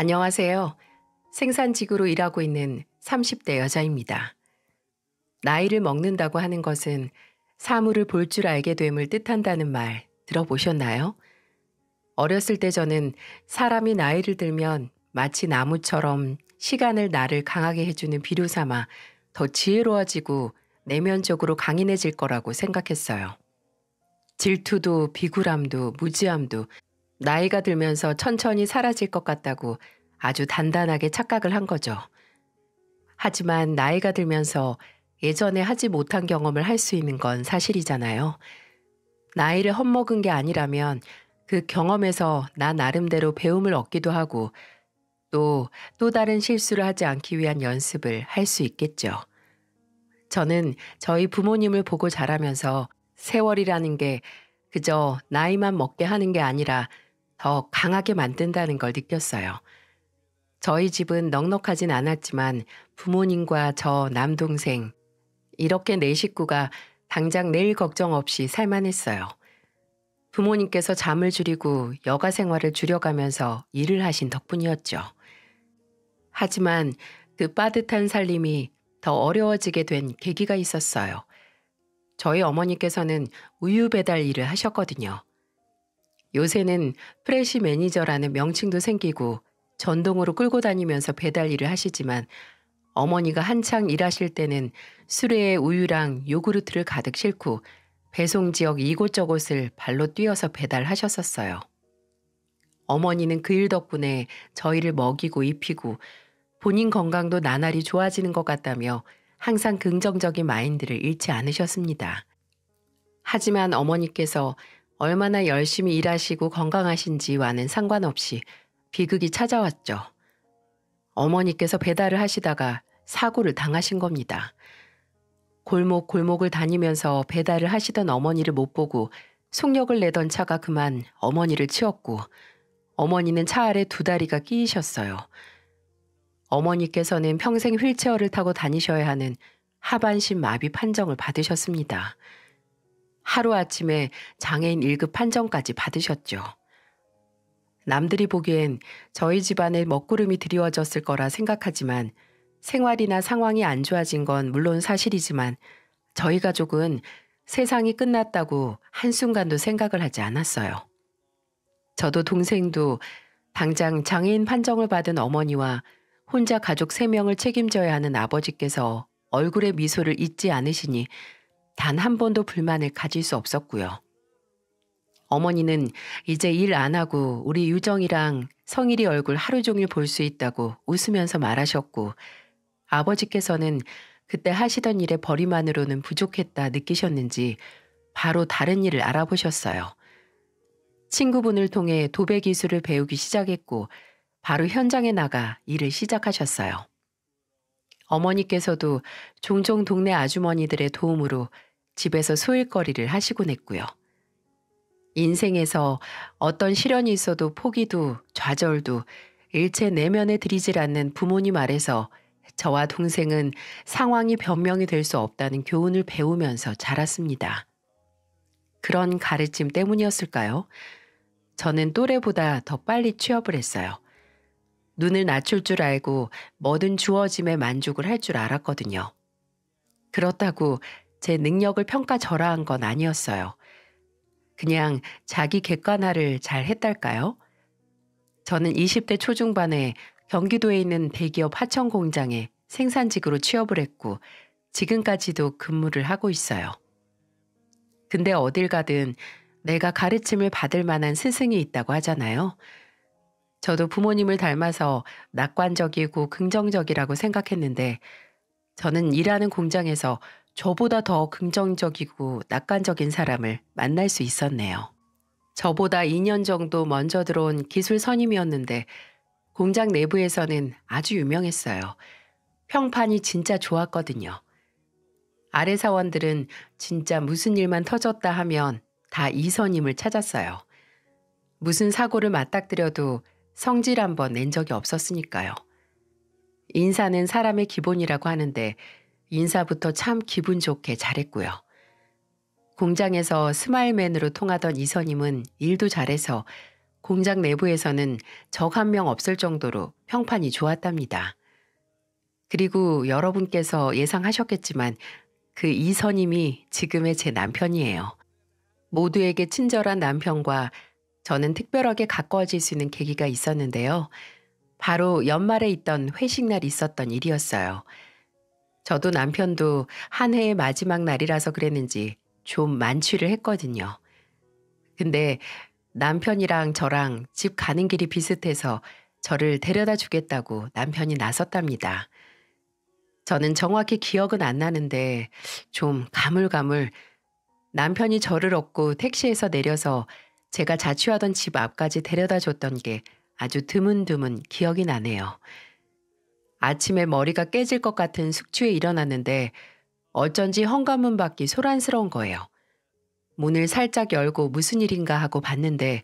안녕하세요. 생산직으로 일하고 있는 30대 여자입니다. 나이를 먹는다고 하는 것은 사물을 볼 줄 알게 됨을 뜻한다는 말 들어보셨나요? 어렸을 때 저는 사람이 나이를 들면 마치 나무처럼 시간을 나를 강하게 해주는 비료 삼아 더 지혜로워지고 내면적으로 강인해질 거라고 생각했어요. 질투도 비굴함도 무지함도 나이가 들면서 천천히 사라질 것 같다고 아주 단단하게 착각을 한 거죠. 하지만 나이가 들면서 예전에 하지 못한 경험을 할 수 있는 건 사실이잖아요. 나이를 헛먹은 게 아니라면 그 경험에서 나 나름대로 배움을 얻기도 하고 또 다른 실수를 하지 않기 위한 연습을 할 수 있겠죠. 저는 저희 부모님을 보고 자라면서 세월이라는 게 그저 나이만 먹게 하는 게 아니라 더 강하게 만든다는 걸 느꼈어요. 저희 집은 넉넉하진 않았지만 부모님과 저 남동생, 이렇게 네 식구가 당장 내일 걱정 없이 살만했어요. 부모님께서 잠을 줄이고 여가 생활을 줄여가면서 일을 하신 덕분이었죠. 하지만 그 빠듯한 살림이 더 어려워지게 된 계기가 있었어요. 저희 어머니께서는 우유 배달 일을 하셨거든요. 요새는 프레시 매니저라는 명칭도 생기고 전동으로 끌고 다니면서 배달 일을 하시지만 어머니가 한창 일하실 때는 수레에 우유랑 요구르트를 가득 싣고 배송 지역 이곳저곳을 발로 뛰어서 배달하셨었어요. 어머니는 그 일 덕분에 저희를 먹이고 입히고 본인 건강도 나날이 좋아지는 것 같다며 항상 긍정적인 마인드를 잃지 않으셨습니다. 하지만 어머니께서 얼마나 열심히 일하시고 건강하신지와는 상관없이 비극이 찾아왔죠. 어머니께서 배달을 하시다가 사고를 당하신 겁니다. 골목골목을 다니면서 배달을 하시던 어머니를 못 보고 속력을 내던 차가 그만 어머니를 치었고 어머니는 차 아래 두 다리가 끼이셨어요. 어머니께서는 평생 휠체어를 타고 다니셔야 하는 하반신 마비 판정을 받으셨습니다. 하루아침에 장애인 1급 판정까지 받으셨죠. 남들이 보기엔 저희 집안에 먹구름이 드리워졌을 거라 생각하지만 생활이나 상황이 안 좋아진 건 물론 사실이지만 저희 가족은 세상이 끝났다고 한순간도 생각을 하지 않았어요. 저도 동생도 당장 장애인 판정을 받은 어머니와 혼자 가족 3명을 책임져야 하는 아버지께서 얼굴의 미소를 잊지 않으시니 단 한 번도 불만을 가질 수 없었고요. 어머니는 이제 일 안 하고 우리 유정이랑 성일이 얼굴 하루 종일 볼 수 있다고 웃으면서 말하셨고 아버지께서는 그때 하시던 일의 벌이만으로는 부족했다 느끼셨는지 바로 다른 일을 알아보셨어요. 친구분을 통해 도배 기술을 배우기 시작했고 바로 현장에 나가 일을 시작하셨어요. 어머니께서도 종종 동네 아주머니들의 도움으로 집에서 소일거리를 하시곤 했고요. 인생에서 어떤 시련이 있어도 포기도 좌절도 일체 내면에 들이질 않는 부모님 아래서 저와 동생은 상황이 변명이 될 수 없다는 교훈을 배우면서 자랐습니다. 그런 가르침 때문이었을까요? 저는 또래보다 더 빨리 취업을 했어요. 눈을 낮출 줄 알고 뭐든 주어짐에 만족을 할 줄 알았거든요. 그렇다고 제 능력을 평가절하한 건 아니었어요. 그냥 자기 객관화를 잘 했달까요? 저는 20대 초중반에 경기도에 있는 대기업 하청 공장에 생산직으로 취업을 했고 지금까지도 근무를 하고 있어요. 근데 어딜 가든 내가 가르침을 받을 만한 스승이 있다고 하잖아요. 저도 부모님을 닮아서 낙관적이고 긍정적이라고 생각했는데 저는 일하는 공장에서 저보다 더 긍정적이고 낙관적인 사람을 만날 수 있었네요. 저보다 2년 정도 먼저 들어온 기술 선임이었는데 공장 내부에서는 아주 유명했어요. 평판이 진짜 좋았거든요. 아래 사원들은 진짜 무슨 일만 터졌다 하면 다 이 선임을 찾았어요. 무슨 사고를 맞닥뜨려도 성질 한번 낸 적이 없었으니까요. 인사는 사람의 기본이라고 하는데 인사부터 참 기분 좋게 잘했고요. 공장에서 스마일맨으로 통하던 이선임은 일도 잘해서 공장 내부에서는 적 한 명 없을 정도로 평판이 좋았답니다. 그리고 여러분께서 예상하셨겠지만 그 이선임이 지금의 제 남편이에요. 모두에게 친절한 남편과 저는 특별하게 가까워질 수 있는 계기가 있었는데요. 바로 연말에 있던 회식날이 있었던 일이었어요. 저도 남편도 한 해의 마지막 날이라서 그랬는지 좀 만취를 했거든요. 근데 남편이랑 저랑 집 가는 길이 비슷해서 저를 데려다 주겠다고 남편이 나섰답니다. 저는 정확히 기억은 안 나는데 좀 가물가물 남편이 저를 얻고 택시에서 내려서 제가 자취하던 집 앞까지 데려다 줬던 게 아주 드문드문 기억이 나네요. 아침에 머리가 깨질 것 같은 숙취에 일어났는데 어쩐지 현관문 밖이 소란스러운 거예요. 문을 살짝 열고 무슨 일인가 하고 봤는데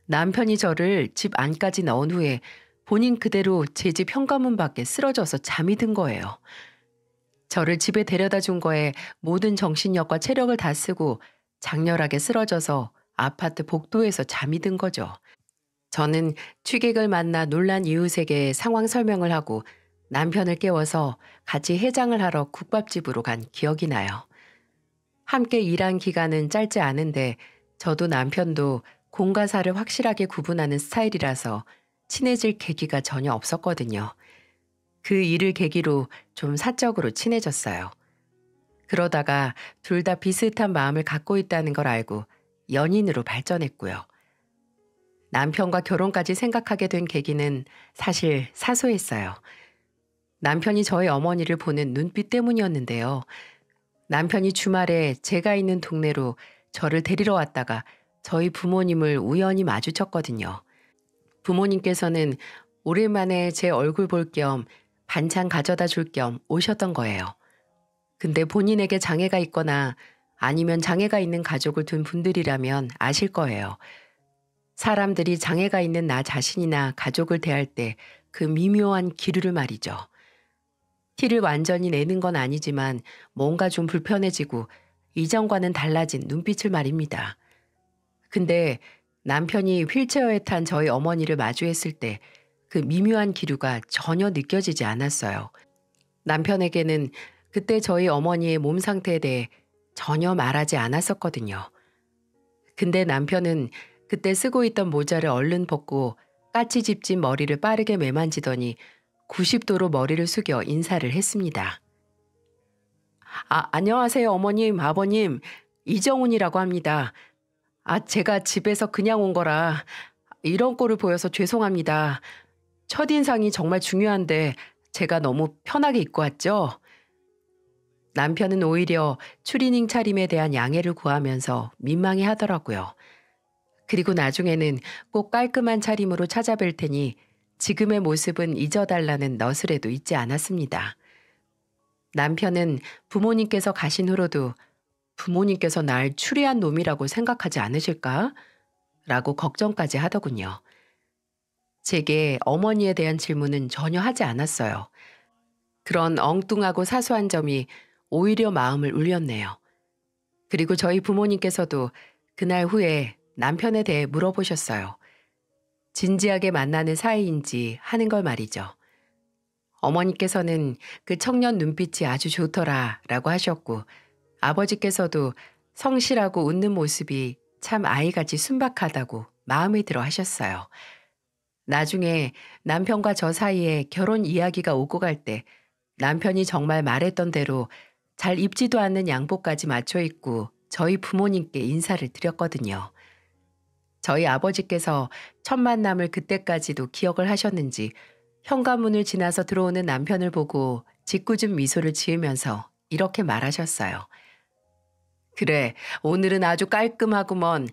남편이 저를 집 안까지 넣은 후에 본인 그대로 제 집 현관문 밖에 쓰러져서 잠이 든 거예요. 저를 집에 데려다 준 거에 모든 정신력과 체력을 다 쓰고 장렬하게 쓰러져서 아파트 복도에서 잠이 든 거죠. 저는 취객을 만나 놀란 이웃에게 상황 설명을 하고 남편을 깨워서 같이 해장을 하러 국밥집으로 간 기억이 나요. 함께 일한 기간은 짧지 않은데 저도 남편도 공과 사를 확실하게 구분하는 스타일이라서 친해질 계기가 전혀 없었거든요. 그 일을 계기로 좀 사적으로 친해졌어요. 그러다가 둘 다 비슷한 마음을 갖고 있다는 걸 알고 연인으로 발전했고요. 남편과 결혼까지 생각하게 된 계기는 사실 사소했어요. 남편이 저희 어머니를 보는 눈빛 때문이었는데요. 남편이 주말에 제가 있는 동네로 저를 데리러 왔다가 저희 부모님을 우연히 마주쳤거든요. 부모님께서는 오랜만에 제 얼굴 볼 겸 반찬 가져다 줄 겸 오셨던 거예요. 근데 본인에게 장애가 있거나 아니면 장애가 있는 가족을 둔 분들이라면 아실 거예요. 사람들이 장애가 있는 나 자신이나 가족을 대할 때 그 미묘한 기류를 말이죠. 티를 완전히 내는 건 아니지만 뭔가 좀 불편해지고 이전과는 달라진 눈빛을 말입니다. 근데 남편이 휠체어에 탄 저희 어머니를 마주했을 때 그 미묘한 기류가 전혀 느껴지지 않았어요. 남편에게는 그때 저희 어머니의 몸 상태에 대해 전혀 말하지 않았었거든요. 근데 남편은 그때 쓰고 있던 모자를 얼른 벗고 까치 집진 머리를 빠르게 매만지더니 90도로 머리를 숙여 인사를 했습니다. 안녕하세요 어머님, 아버님. 이정훈이라고 합니다. 제가 집에서 그냥 온 거라 이런 꼴을 보여서 죄송합니다. 첫인상이 정말 중요한데 제가 너무 편하게 입고 왔죠? 남편은 오히려 추리닝 차림에 대한 양해를 구하면서 민망해 하더라고요. 그리고 나중에는 꼭 깔끔한 차림으로 찾아뵐 테니 지금의 모습은 잊어달라는 너스레도 잊지 않았습니다. 남편은 부모님께서 가신 후로도 부모님께서 날 추리한 놈이라고 생각하지 않으실까? 라고 걱정까지 하더군요. 제게 어머니에 대한 질문은 전혀 하지 않았어요. 그런 엉뚱하고 사소한 점이 오히려 마음을 울렸네요. 그리고 저희 부모님께서도 그날 후에 남편에 대해 물어보셨어요. 진지하게 만나는 사이인지 하는 걸 말이죠. 어머니께서는 그 청년 눈빛이 아주 좋더라 라고 하셨고 아버지께서도 성실하고 웃는 모습이 참 아이같이 순박하다고 마음에 들어 하셨어요. 나중에 남편과 저 사이에 결혼 이야기가 오고 갈 때 남편이 정말 말했던 대로 잘 입지도 않는 양복까지 맞춰 입고 저희 부모님께 인사를 드렸거든요. 저희 아버지께서 첫 만남을 그때까지도 기억을 하셨는지 현관문을 지나서 들어오는 남편을 보고 짓궂은 미소를 지으면서 이렇게 말하셨어요. 그래, 오늘은 아주 깔끔하구먼.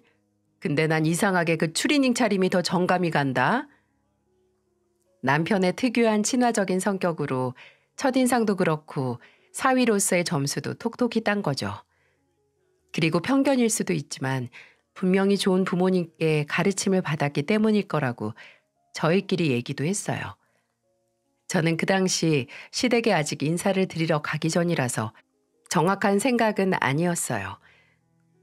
근데 난 이상하게 그 추리닝 차림이 더 정감이 간다. 남편의 특유한 친화적인 성격으로 첫인상도 그렇고 사위로서의 점수도 톡톡히 딴 거죠. 그리고 편견일 수도 있지만 분명히 좋은 부모님께 가르침을 받았기 때문일 거라고 저희끼리 얘기도 했어요. 저는 그 당시 시댁에 아직 인사를 드리러 가기 전이라서 정확한 생각은 아니었어요.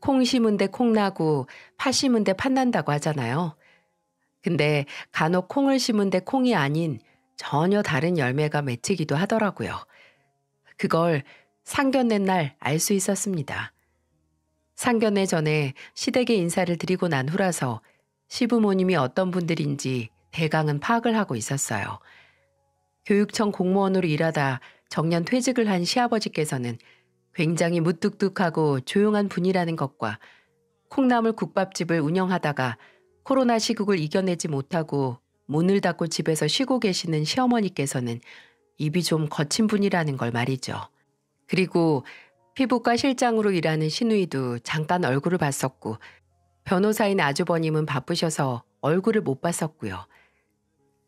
콩 심은 데 콩 나고 파 심은 데 팥 난다고 하잖아요. 근데 간혹 콩을 심은 데 콩이 아닌 전혀 다른 열매가 맺히기도 하더라고요. 그걸 상견례 날 알 수 있었습니다. 상견례 전에 시댁에 인사를 드리고 난 후라서 시부모님이 어떤 분들인지 대강은 파악을 하고 있었어요. 교육청 공무원으로 일하다 정년 퇴직을 한 시아버지께서는 굉장히 무뚝뚝하고 조용한 분이라는 것과 콩나물 국밥집을 운영하다가 코로나 시국을 이겨내지 못하고 문을 닫고 집에서 쉬고 계시는 시어머니께서는 입이 좀 거친 분이라는 걸 말이죠. 그리고 피부과 실장으로 일하는 시누이도 잠깐 얼굴을 봤었고 변호사인 아주버님은 바쁘셔서 얼굴을 못 봤었고요.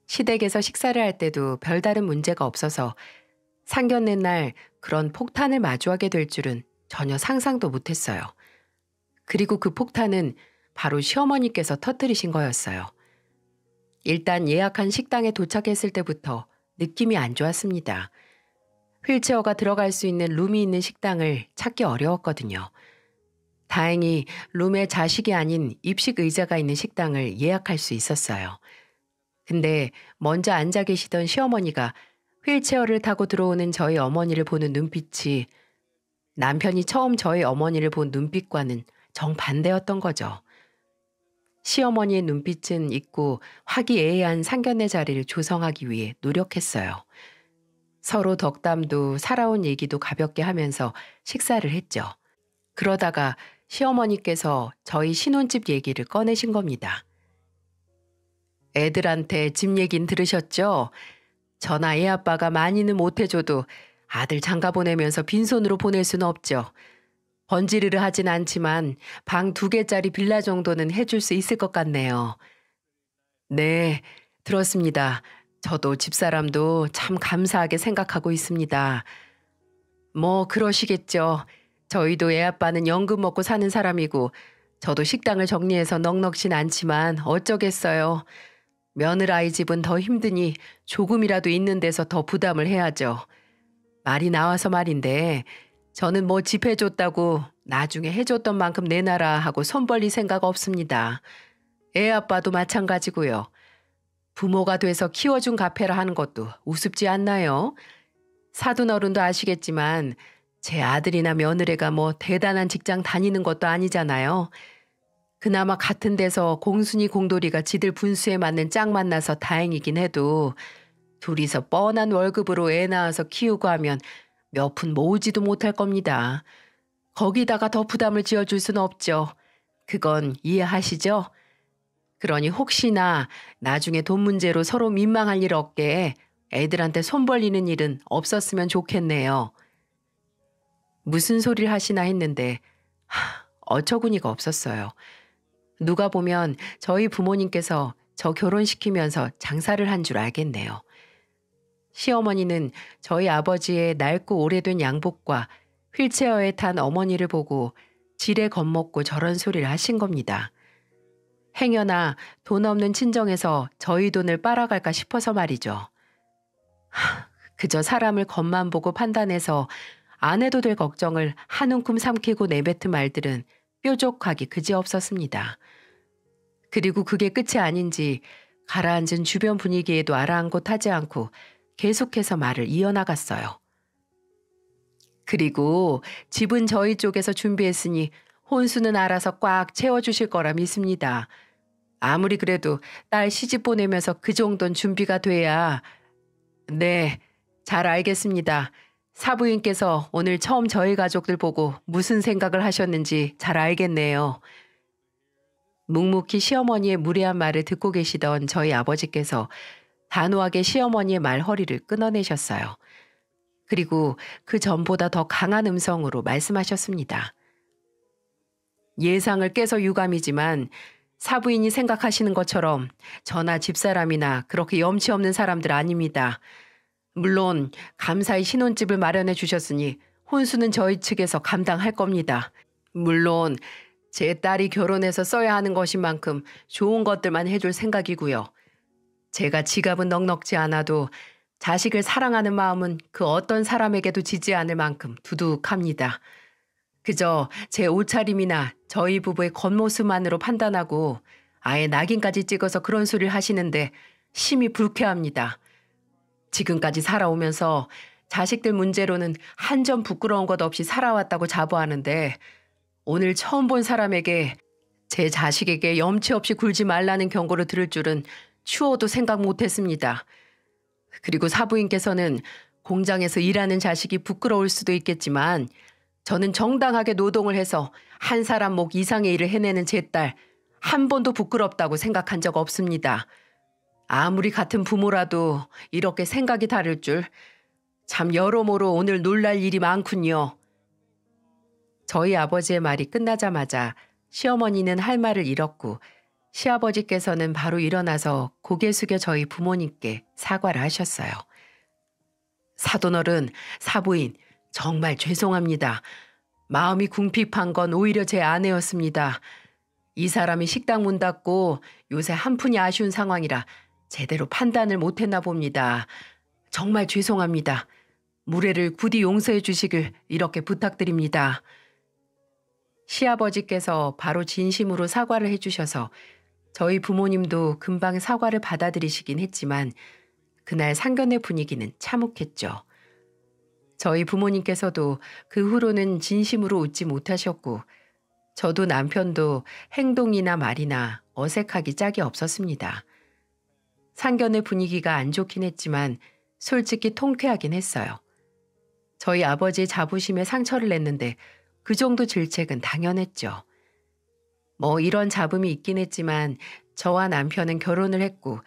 시댁에서 식사를 할 때도 별다른 문제가 없어서 상견례 날 그런 폭탄을 마주하게 될 줄은 전혀 상상도 못했어요. 그리고 그 폭탄은 바로 시어머니께서 터뜨리신 거였어요. 일단 예약한 식당에 도착했을 때부터 느낌이 안 좋았습니다. 휠체어가 들어갈 수 있는 룸이 있는 식당을 찾기 어려웠거든요. 다행히 룸에 자식이 아닌 입식 의자가 있는 식당을 예약할 수 있었어요. 근데 먼저 앉아 계시던 시어머니가 휠체어를 타고 들어오는 저희 어머니를 보는 눈빛이 남편이 처음 저희 어머니를 본 눈빛과는 정반대였던 거죠. 시어머니의 눈빛은 있고 화기애애한 상견례 자리를 조성하기 위해 노력했어요. 서로 덕담도 살아온 얘기도 가볍게 하면서 식사를 했죠. 그러다가 시어머니께서 저희 신혼집 얘기를 꺼내신 겁니다. 애들한테 집 얘긴 들으셨죠? 저나 애 아빠가 많이는 못해줘도 아들 장가 보내면서 빈손으로 보낼 수는 없죠. 번지르르 하진 않지만 방 2개짜리 빌라 정도는 해줄 수 있을 것 같네요. 네, 들었습니다. 저도 집사람도 참 감사하게 생각하고 있습니다. 뭐 그러시겠죠. 저희도 애 아빠는 연금 먹고 사는 사람이고 저도 식당을 정리해서 넉넉진 않지만 어쩌겠어요. 며느라이 집은 더 힘드니 조금이라도 있는 데서 더 부담을 해야죠. 말이 나와서 말인데 저는 뭐 집 해줬다고 나중에 해줬던 만큼 내놔라 하고 손 벌릴 생각 없습니다. 애 아빠도 마찬가지고요. 부모가 돼서 키워준 가페라 하는 것도 우습지 않나요? 사돈 어른도 아시겠지만 제 아들이나 며느리가 뭐 대단한 직장 다니는 것도 아니잖아요. 그나마 같은 데서 공순이 공돌이가 지들 분수에 맞는 짝 만나서 다행이긴 해도 둘이서 뻔한 월급으로 애 낳아서 키우고 하면 몇 푼 모으지도 못할 겁니다. 거기다가 더 부담을 지어줄 수는 없죠. 그건 이해하시죠? 그러니 혹시나 나중에 돈 문제로 서로 민망할 일 없게 애들한테 손 벌리는 일은 없었으면 좋겠네요. 무슨 소리를 하시나 했는데 어처구니가 없었어요. 누가 보면 저희 부모님께서 저 결혼시키면서 장사를 한 줄 알겠네요. 시어머니는 저희 아버지의 낡고 오래된 양복과 휠체어에 탄 어머니를 보고 지레 겁먹고 저런 소리를 하신 겁니다. 행여나 돈 없는 친정에서 저희 돈을 빨아갈까 싶어서 말이죠. 그저 사람을 겉만 보고 판단해서 안 해도 될 걱정을 한 움큼 삼키고 내뱉은 말들은 뾰족하기 그지없었습니다. 그리고 그게 끝이 아닌지 가라앉은 주변 분위기에도 아랑곳하지 않고 계속해서 말을 이어나갔어요. 그리고 집은 저희 쪽에서 준비했으니 혼수는 알아서 꽉 채워주실 거라 믿습니다. 아무리 그래도 딸 시집 보내면서 그 정도는 준비가 돼야. 네, 잘 알겠습니다. 사부인께서 오늘 처음 저희 가족들 보고 무슨 생각을 하셨는지 잘 알겠네요. 묵묵히 시어머니의 무례한 말을 듣고 계시던 저희 아버지께서 단호하게 시어머니의 말허리를 끊어내셨어요. 그리고 그 전보다 더 강한 음성으로 말씀하셨습니다. 예상을 깨서 유감이지만 사부인이 생각하시는 것처럼 저나 집사람이나 그렇게 염치 없는 사람들 아닙니다. 물론 감사히 신혼집을 마련해 주셨으니 혼수는 저희 측에서 감당할 겁니다. 물론 제 딸이 결혼해서 써야 하는 것인 만큼 좋은 것들만 해줄 생각이고요. 제가 지갑은 넉넉지 않아도 자식을 사랑하는 마음은 그 어떤 사람에게도 지지 않을 만큼 두둑합니다. 그저 제 옷차림이나 저희 부부의 겉모습만으로 판단하고 아예 낙인까지 찍어서 그런 소리를 하시는데 심히 불쾌합니다. 지금까지 살아오면서 자식들 문제로는 한 점 부끄러운 것 없이 살아왔다고 자부하는데 오늘 처음 본 사람에게 제 자식에게 염치 없이 굴지 말라는 경고를 들을 줄은 추워도 생각 못했습니다. 그리고 사부인께서는 공장에서 일하는 자식이 부끄러울 수도 있겠지만 저는 정당하게 노동을 해서 한 사람 목 이상의 일을 해내는 제 딸 한 번도 부끄럽다고 생각한 적 없습니다. 아무리 같은 부모라도 이렇게 생각이 다를 줄 참 여러모로 오늘 놀랄 일이 많군요. 저희 아버지의 말이 끝나자마자 시어머니는 할 말을 잃었고 시아버지께서는 바로 일어나서 고개 숙여 저희 부모님께 사과를 하셨어요. 사돈어른, 사부인, 정말 죄송합니다. 마음이 궁핍한 건 오히려 제 아내였습니다. 이 사람이 식당 문 닫고 요새 한푼이 아쉬운 상황이라 제대로 판단을 못했나 봅니다. 정말 죄송합니다. 무례를 부디 용서해 주시길 이렇게 부탁드립니다. 시아버지께서 바로 진심으로 사과를 해주셔서 저희 부모님도 금방 사과를 받아들이시긴 했지만 그날 상견례 분위기는 참혹했죠. 저희 부모님께서도 그 후로는 진심으로 웃지 못하셨고 저도 남편도 행동이나 말이나 어색하기 짝이 없었습니다. 상견례 분위기가 안 좋긴 했지만 솔직히 통쾌하긴 했어요. 저희 아버지의 자부심에 상처를 냈는데 그 정도 질책은 당연했죠. 뭐 이런 잡음이 있긴 했지만 저와 남편은 결혼을 했고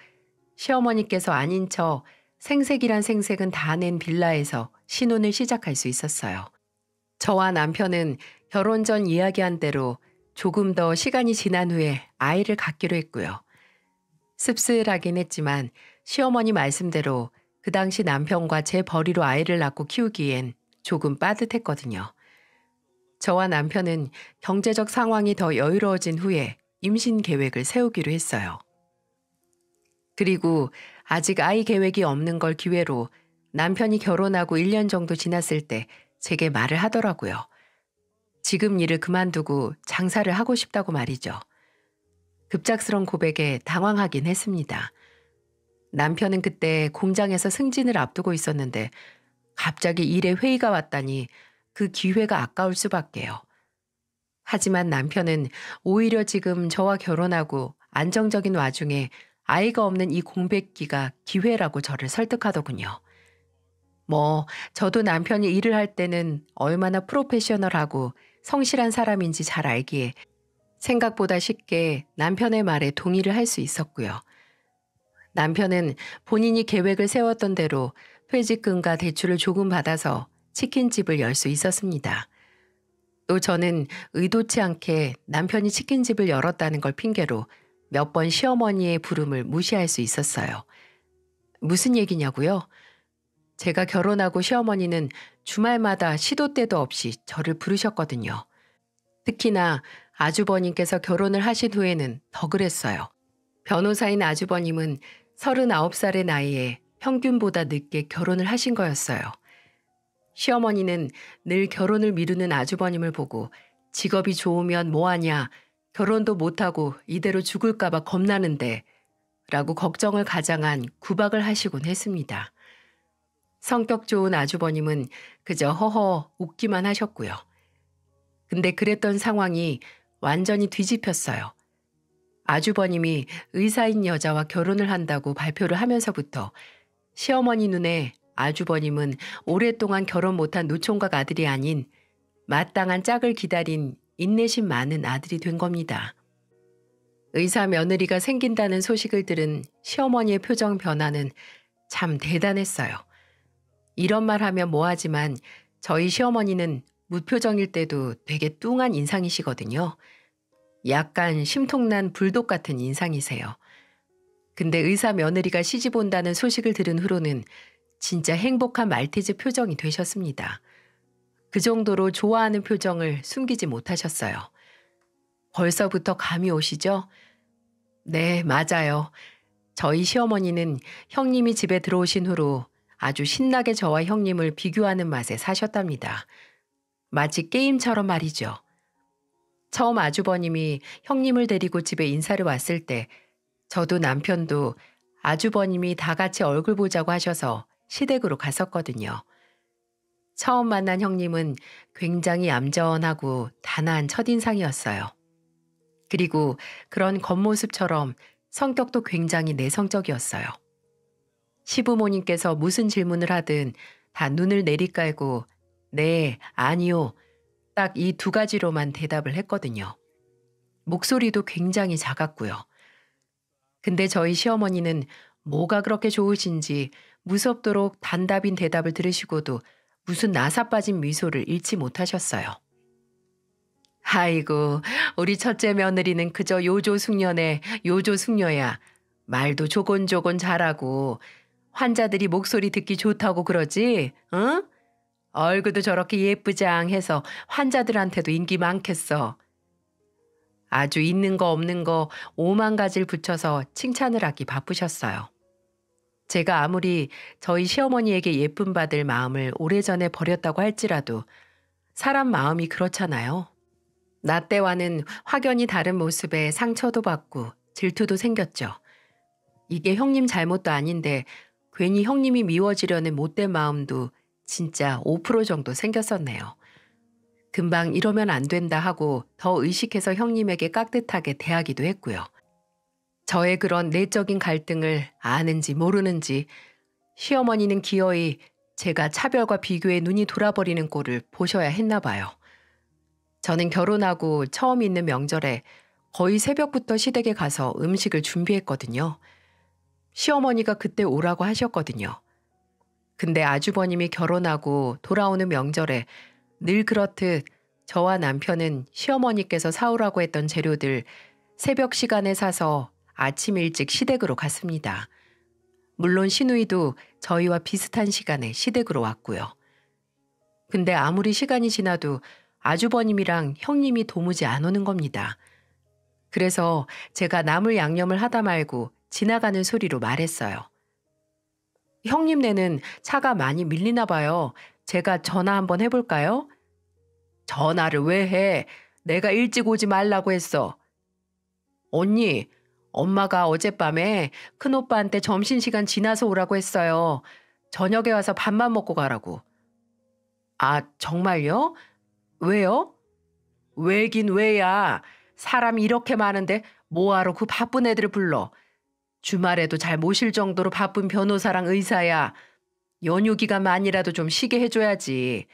시어머니께서 아닌 척 생색이란 생색은 다 낸 빌라에서 신혼을 시작할 수 있었어요. 저와 남편은 결혼 전 이야기한 대로 조금 더 시간이 지난 후에 아이를 갖기로 했고요. 씁쓸하긴 했지만 시어머니 말씀대로 그 당시 남편과 제 벌이로 아이를 낳고 키우기엔 조금 빠듯했거든요. 저와 남편은 경제적 상황이 더 여유로워진 후에 임신 계획을 세우기로 했어요. 그리고 아직 아이 계획이 없는 걸 기회로 남편이 결혼하고 1년 정도 지났을 때 제게 말을 하더라고요. 지금 일을 그만두고 장사를 하고 싶다고 말이죠. 급작스런 고백에 당황하긴 했습니다. 남편은 그때 공장에서 승진을 앞두고 있었는데 갑자기 일에 회의가 왔다니 그 기회가 아까울 수밖에요. 하지만 남편은 오히려 지금 저와 결혼하고 안정적인 와중에 아이가 없는 이 공백기가 기회라고 저를 설득하더군요. 뭐 저도 남편이 일을 할 때는 얼마나 프로페셔널하고 성실한 사람인지 잘 알기에 생각보다 쉽게 남편의 말에 동의를 할 수 있었고요. 남편은 본인이 계획을 세웠던 대로 퇴직금과 대출을 조금 받아서 치킨집을 열 수 있었습니다. 또 저는 의도치 않게 남편이 치킨집을 열었다는 걸 핑계로 몇 번 시어머니의 부름을 무시할 수 있었어요. 무슨 얘기냐고요? 제가 결혼하고 시어머니는 주말마다 시도 때도 없이 저를 부르셨거든요. 특히나 아주버님께서 결혼을 하신 후에는 더 그랬어요. 변호사인 아주버님은 39살의 나이에 평균보다 늦게 결혼을 하신 거였어요. 시어머니는 늘 결혼을 미루는 아주버님을 보고 직업이 좋으면 뭐하냐, 결혼도 못하고 이대로 죽을까 봐 겁나는데 라고 걱정을 가장한 구박을 하시곤 했습니다. 성격 좋은 아주버님은 그저 허허 웃기만 하셨고요. 근데 그랬던 상황이 완전히 뒤집혔어요. 아주버님이 의사인 여자와 결혼을 한다고 발표를 하면서부터 시어머니 눈에 아주버님은 오랫동안 결혼 못한 노총각 아들이 아닌 마땅한 짝을 기다린 인내심 많은 아들이 된 겁니다. 의사 며느리가 생긴다는 소식을 들은 시어머니의 표정 변화는 참 대단했어요. 이런 말 하면 뭐하지만 저희 시어머니는 무표정일 때도 되게 뚱한 인상이시거든요. 약간 심통난 불독 같은 인상이세요. 근데 의사 며느리가 시집 온다는 소식을 들은 후로는 진짜 행복한 말티즈 표정이 되셨습니다. 그 정도로 좋아하는 표정을 숨기지 못하셨어요. 벌써부터 감이 오시죠? 네, 맞아요. 저희 시어머니는 형님이 집에 들어오신 후로 아주 신나게 저와 형님을 비교하는 맛에 사셨답니다. 마치 게임처럼 말이죠. 처음 아주버님이 형님을 데리고 집에 인사를 왔을 때 저도 남편도 아주버님이 다 같이 얼굴 보자고 하셔서 시댁으로 갔었거든요. 처음 만난 형님은 굉장히 얌전하고 단아한 첫인상이었어요. 그리고 그런 겉모습처럼 성격도 굉장히 내성적이었어요. 시부모님께서 무슨 질문을 하든 다 눈을 내리깔고 네, 아니요, 딱 이 두 가지로만 대답을 했거든요. 목소리도 굉장히 작았고요. 근데 저희 시어머니는 뭐가 그렇게 좋으신지 무섭도록 단답인 대답을 들으시고도 무슨 나사 빠진 미소를 잃지 못하셨어요. 아이고, 우리 첫째 며느리는 그저 요조숙녀네, 요조숙녀야. 말도 조곤조곤 잘하고 환자들이 목소리 듣기 좋다고 그러지, 응? 얼굴도 저렇게 예쁘장해서 환자들한테도 인기 많겠어. 아주 있는 거 없는 거 오만 가지를 붙여서 칭찬을 하기 바쁘셨어요. 제가 아무리 저희 시어머니에게 예쁨 받을 마음을 오래전에 버렸다고 할지라도 사람 마음이 그렇잖아요. 나 때와는 확연히 다른 모습에 상처도 받고 질투도 생겼죠. 이게 형님 잘못도 아닌데 괜히 형님이 미워지려는 못된 마음도 진짜 5% 정도 생겼었네요. 금방 이러면 안 된다 하고 더 의식해서 형님에게 깍듯하게 대하기도 했고요. 저의 그런 내적인 갈등을 아는지 모르는지 시어머니는 기어이 제가 차별과 비교에 눈이 돌아버리는 꼴을 보셔야 했나 봐요. 저는 결혼하고 처음 있는 명절에 거의 새벽부터 시댁에 가서 음식을 준비했거든요. 시어머니가 그때 오라고 하셨거든요. 근데 아주버님이 결혼하고 돌아오는 명절에 늘 그렇듯 저와 남편은 시어머니께서 사오라고 했던 재료들 새벽 시간에 사서 아침 일찍 시댁으로 갔습니다. 물론 시누이도 저희와 비슷한 시간에 시댁으로 왔고요. 근데 아무리 시간이 지나도 아주버님이랑 형님이 도무지 안 오는 겁니다. 그래서 제가 나물 양념을 하다 말고 지나가는 소리로 말했어요. 형님네는 차가 많이 밀리나 봐요. 제가 전화 한번 해볼까요? 전화를 왜 해? 내가 일찍 오지 말라고 했어. 언니, 엄마가 어젯밤에 큰오빠한테 점심시간 지나서 오라고 했어요. 저녁에 와서 밥만 먹고 가라고. 아, 정말요? 왜요? 왜긴 왜야. 사람이 이렇게 많은데 뭐하러 그 바쁜 애들을 불러. 주말에도 잘 모실 정도로 바쁜 변호사랑 의사야. 연휴 기간만이라도 좀 쉬게 해줘야지.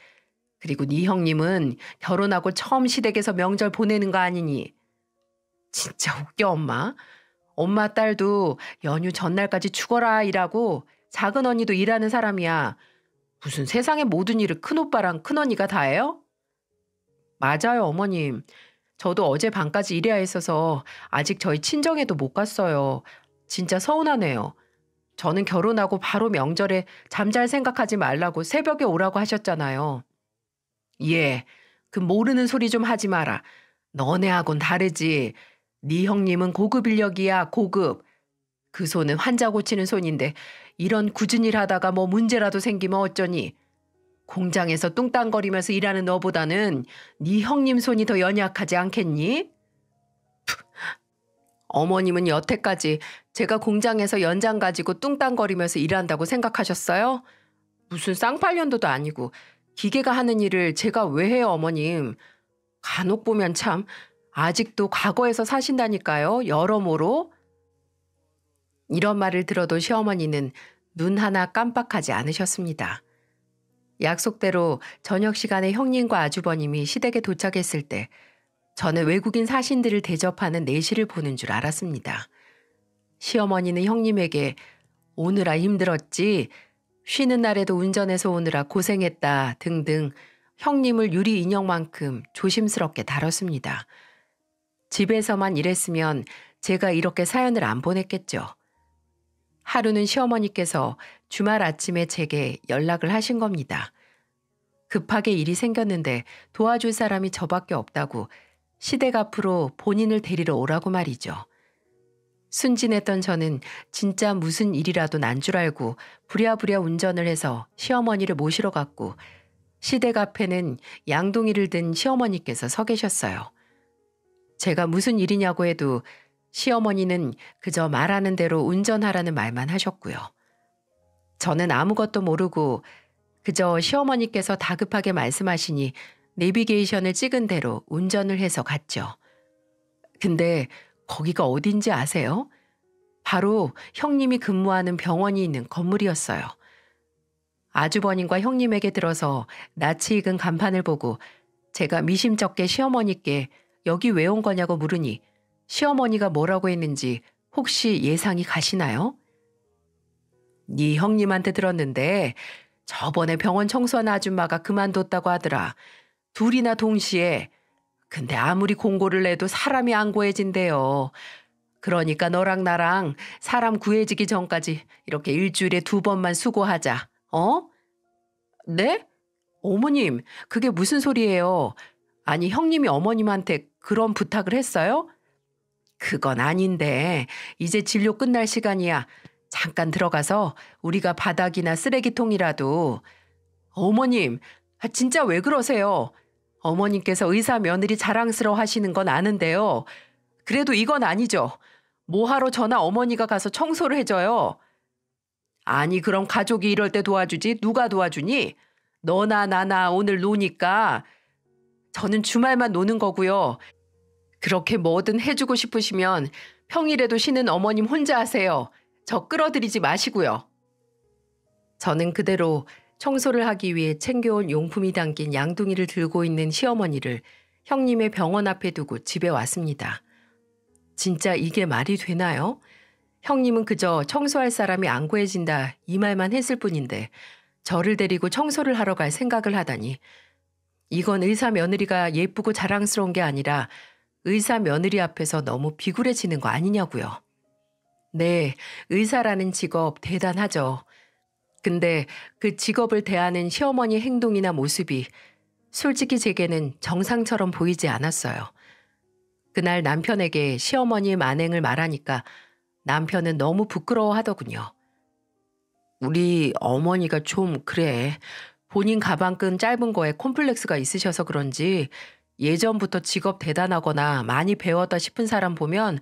그리고 네 형님은 결혼하고 처음 시댁에서 명절 보내는 거 아니니. 진짜 웃겨 엄마. 엄마 딸도 연휴 전날까지 죽어라 일하고 작은 언니도 일하는 사람이야. 무슨 세상의 모든 일을 큰오빠랑 큰언니가 다 해요? 맞아요 어머님. 저도 어제 밤까지 일해야 했어서 아직 저희 친정에도 못 갔어요. 진짜 서운하네요. 저는 결혼하고 바로 명절에 잠잘 생각하지 말라고 새벽에 오라고 하셨잖아요. 예, 그 모르는 소리 좀 하지 마라. 너네하고는 다르지. 네 형님은 고급 인력이야, 고급. 그 손은 환자 고치는 손인데 이런 굳은 일 하다가 뭐 문제라도 생기면 어쩌니. 공장에서 뚱땅거리면서 일하는 너보다는 네 형님 손이 더 연약하지 않겠니? 어머님은 여태까지 제가 공장에서 연장 가지고 뚱땅거리면서 일한다고 생각하셨어요? 무슨 쌍팔년도도 아니고 기계가 하는 일을 제가 왜 해요, 어머님. 간혹 보면 참 아직도 과거에서 사신다니까요, 여러모로. 이런 말을 들어도 시어머니는 눈 하나 깜빡하지 않으셨습니다. 약속대로 저녁 시간에 형님과 아주버님이 시댁에 도착했을 때 저는 외국인 사신들을 대접하는 내시를 보는 줄 알았습니다. 시어머니는 형님에게 오느라 힘들었지, 쉬는 날에도 운전해서 오느라 고생했다 등등 형님을 유리 인형만큼 조심스럽게 다뤘습니다. 집에서만 일했으면 제가 이렇게 사연을 안 보냈겠죠. 하루는 시어머니께서 주말 아침에 제게 연락을 하신 겁니다. 급하게 일이 생겼는데 도와줄 사람이 저밖에 없다고 시댁 앞으로 본인을 데리러 오라고 말이죠. 순진했던 저는 진짜 무슨 일이라도 난 줄 알고 부랴부랴 운전을 해서 시어머니를 모시러 갔고 시댁 앞에는 양동이를 든 시어머니께서 서 계셨어요. 제가 무슨 일이냐고 해도 시어머니는 그저 말하는 대로 운전하라는 말만 하셨고요. 저는 아무것도 모르고 그저 시어머니께서 다급하게 말씀하시니 내비게이션을 찍은 대로 운전을 해서 갔죠. 근데 거기가 어딘지 아세요? 바로 형님이 근무하는 병원이 있는 건물이었어요. 아주버님과 형님에게 들어서 낯이 익은 간판을 보고 제가 미심쩍게 시어머니께 여기 왜 온 거냐고 물으니 시어머니가 뭐라고 했는지 혹시 예상이 가시나요? 네 형님한테 들었는데 저번에 병원 청소하는 아줌마가 그만뒀다고 하더라. 둘이나 동시에. 근데 아무리 공고를 내도 사람이 안 구해진대요. 그러니까 너랑 나랑 사람 구해지기 전까지 이렇게 일주일에 2번만 수고하자. 어? 네? 어머님, 그게 무슨 소리예요? 아니, 형님이 어머님한테 그런 부탁을 했어요? 그건 아닌데, 이제 진료 끝날 시간이야. 잠깐 들어가서 우리가 바닥이나 쓰레기통이라도. 어머님, 진짜 왜 그러세요? 어머님께서 의사 며느리 자랑스러워 하시는 건 아는데요. 그래도 이건 아니죠. 뭐하러 저나 어머니가 가서 청소를 해줘요? 아니, 그럼 가족이 이럴 때 도와주지 누가 도와주니? 너나 나나 오늘 노니까. 저는 주말만 노는 거고요. 그렇게 뭐든 해주고 싶으시면 평일에도 쉬는 어머님 혼자 하세요. 저 끌어들이지 마시고요. 저는 그대로 청소를 하기 위해 챙겨온 용품이 담긴 양동이를 들고 있는 시어머니를 형님의 병원 앞에 두고 집에 왔습니다. 진짜 이게 말이 되나요? 형님은 그저 청소할 사람이 안 구해진다 이 말만 했을 뿐인데 저를 데리고 청소를 하러 갈 생각을 하다니. 이건 의사 며느리가 예쁘고 자랑스러운 게 아니라 의사 며느리 앞에서 너무 비굴해지는 거 아니냐고요. 네, 의사라는 직업 대단하죠. 근데 그 직업을 대하는 시어머니 행동이나 모습이 솔직히 제게는 정상처럼 보이지 않았어요. 그날 남편에게 시어머니의 만행을 말하니까 남편은 너무 부끄러워하더군요. 우리 어머니가 좀 그래. 본인 가방끈 짧은 거에 콤플렉스가 있으셔서 그런지 예전부터 직업 대단하거나 많이 배웠다 싶은 사람 보면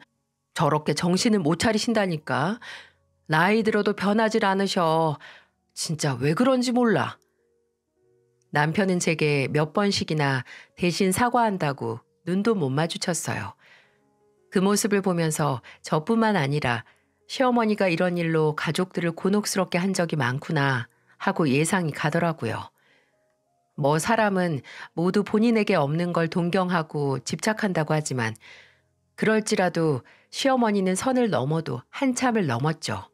저렇게 정신을 못 차리신다니까. 나이 들어도 변하질 않으셔. 진짜 왜 그런지 몰라. 남편은 제게 몇 번씩이나 대신 사과한다고 눈도 못 마주쳤어요. 그 모습을 보면서 저뿐만 아니라 시어머니가 이런 일로 가족들을 곤혹스럽게 한 적이 많구나 하고 예상이 가더라고요. 뭐 사람은 모두 본인에게 없는 걸 동경하고 집착한다고 하지만 그럴지라도 시어머니는 선을 넘어도 한참을 넘었죠.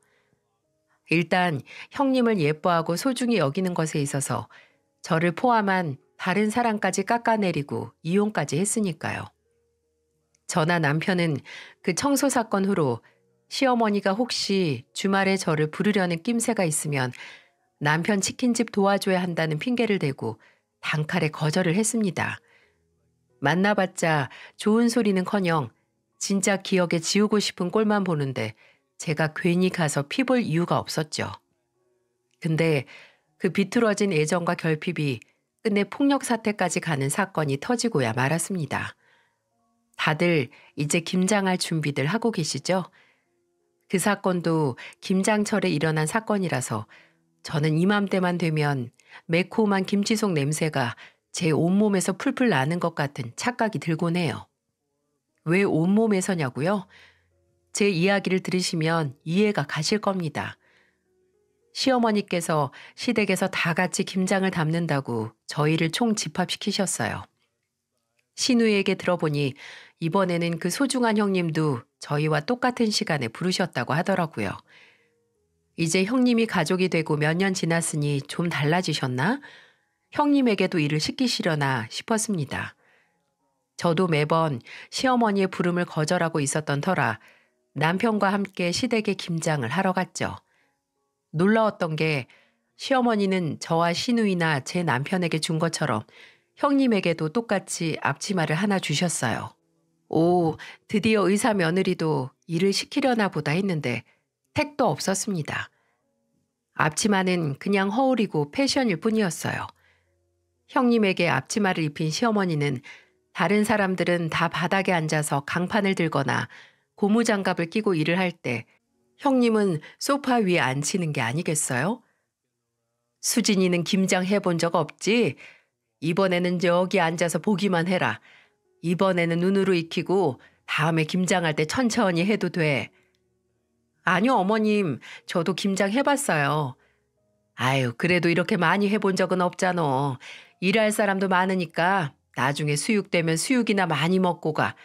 일단 형님을 예뻐하고 소중히 여기는 것에 있어서 저를 포함한 다른 사람까지 깎아내리고 이혼까지 했으니까요. 저나 남편은 그 청소 사건 후로 시어머니가 혹시 주말에 저를 부르려는 낌새가 있으면 남편 치킨집 도와줘야 한다는 핑계를 대고 단칼에 거절을 했습니다. 만나봤자 좋은 소리는커녕 진짜 기억에 지우고 싶은 꼴만 보는데 제가 괜히 가서 피볼 이유가 없었죠. 근데 그 비틀어진 애정과 결핍이 끝내 폭력 사태까지 가는 사건이 터지고야 말았습니다. 다들 이제 김장할 준비들 하고 계시죠? 그 사건도 김장철에 일어난 사건이라서 저는 이맘때만 되면 매콤한 김치속 냄새가 제 온몸에서 풀풀 나는 것 같은 착각이 들곤 해요. 왜 온몸에서냐고요? 제 이야기를 들으시면 이해가 가실 겁니다. 시어머니께서 시댁에서 다 같이 김장을 담는다고 저희를 총집합시키셨어요. 신우에게 들어보니 이번에는 그 소중한 형님도 저희와 똑같은 시간에 부르셨다고 하더라고요. 이제 형님이 가족이 되고 몇 년 지났으니 좀 달라지셨나? 형님에게도 일을 시키시려나 싶었습니다. 저도 매번 시어머니의 부름을 거절하고 있었던 터라 남편과 함께 시댁에 김장을 하러 갔죠. 놀라웠던 게 시어머니는 저와 시누이나 제 남편에게 준 것처럼 형님에게도 똑같이 앞치마를 하나 주셨어요. 오, 드디어 의사 며느리도 일을 시키려나 보다 했는데 택도 없었습니다. 앞치마는 그냥 허울이고 패션일 뿐이었어요. 형님에게 앞치마를 입힌 시어머니는 다른 사람들은 다 바닥에 앉아서 강판을 들거나 고무장갑을 끼고 일을 할 때 형님은 소파 위에 앉히는 게 아니겠어요? 수진이는 김장 해본 적 없지? 이번에는 여기 앉아서 보기만 해라. 이번에는 눈으로 익히고 다음에 김장할 때 천천히 해도 돼. 아니요, 어머님. 저도 김장 해봤어요. 아유, 그래도 이렇게 많이 해본 적은 없잖아. 일할 사람도 많으니까 나중에 수육되면 수육이나 많이 먹고 가.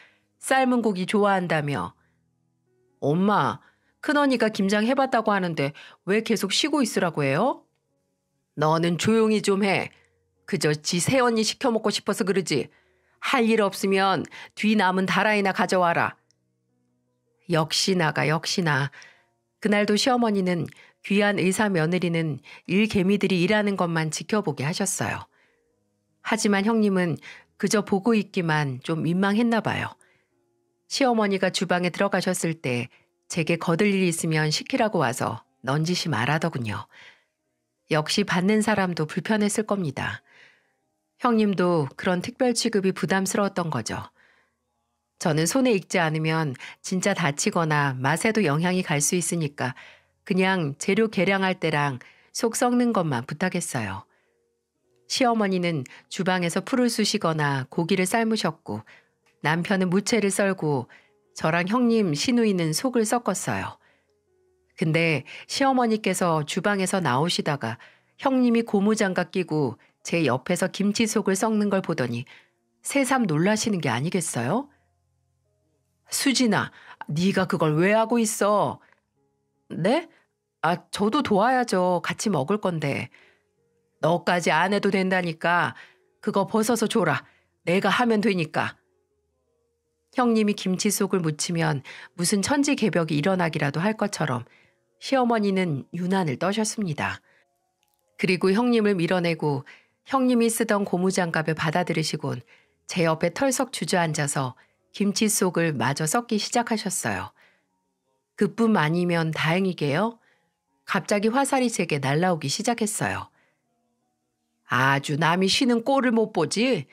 삶은 고기 좋아한다며. 엄마, 큰언니가 김장 해봤다고 하는데 왜 계속 쉬고 있으라고 해요? 너는 조용히 좀 해. 그저 지 새언니 시켜 먹고 싶어서 그러지. 할 일 없으면 뒤 남은 다라이나 가져와라. 역시나가 역시나. 그날도 시어머니는 귀한 의사 며느리는 일개미들이 일하는 것만 지켜보게 하셨어요. 하지만 형님은 그저 보고 있기만 좀 민망했나 봐요. 시어머니가 주방에 들어가셨을 때 제게 거들 일이 있으면 시키라고 와서 넌지시 말하더군요. 역시 받는 사람도 불편했을 겁니다. 형님도 그런 특별 취급이 부담스러웠던 거죠. 저는 손에 익지 않으면 진짜 다치거나 맛에도 영향이 갈 수 있으니까 그냥 재료 계량할 때랑 속 썩는 것만 부탁했어요. 시어머니는 주방에서 풀을 쑤시거나 고기를 삶으셨고 남편은 무채를 썰고 저랑 형님 시누이는 속을 섞었어요. 근데 시어머니께서 주방에서 나오시다가 형님이 고무장갑 끼고 제 옆에서 김치속을 섞는 걸 보더니 새삼 놀라시는 게 아니겠어요? 수진아, 네가 그걸 왜 하고 있어? 네? 저도 도와야죠. 같이 먹을 건데. 너까지 안 해도 된다니까. 그거 벗어서 줘라. 내가 하면 되니까. 형님이 김치속을 묻히면 무슨 천지개벽이 일어나기라도 할 것처럼 시어머니는 유난을 떠셨습니다. 그리고 형님을 밀어내고 형님이 쓰던 고무장갑을 받아들이시곤 제 옆에 털썩 주저앉아서 김치속을 마저 섞기 시작하셨어요. 그뿐 아니면 다행이게요. 갑자기 화살이 제게 날라오기 시작했어요. 아주 남이 쉬는 꼴을 못 보지?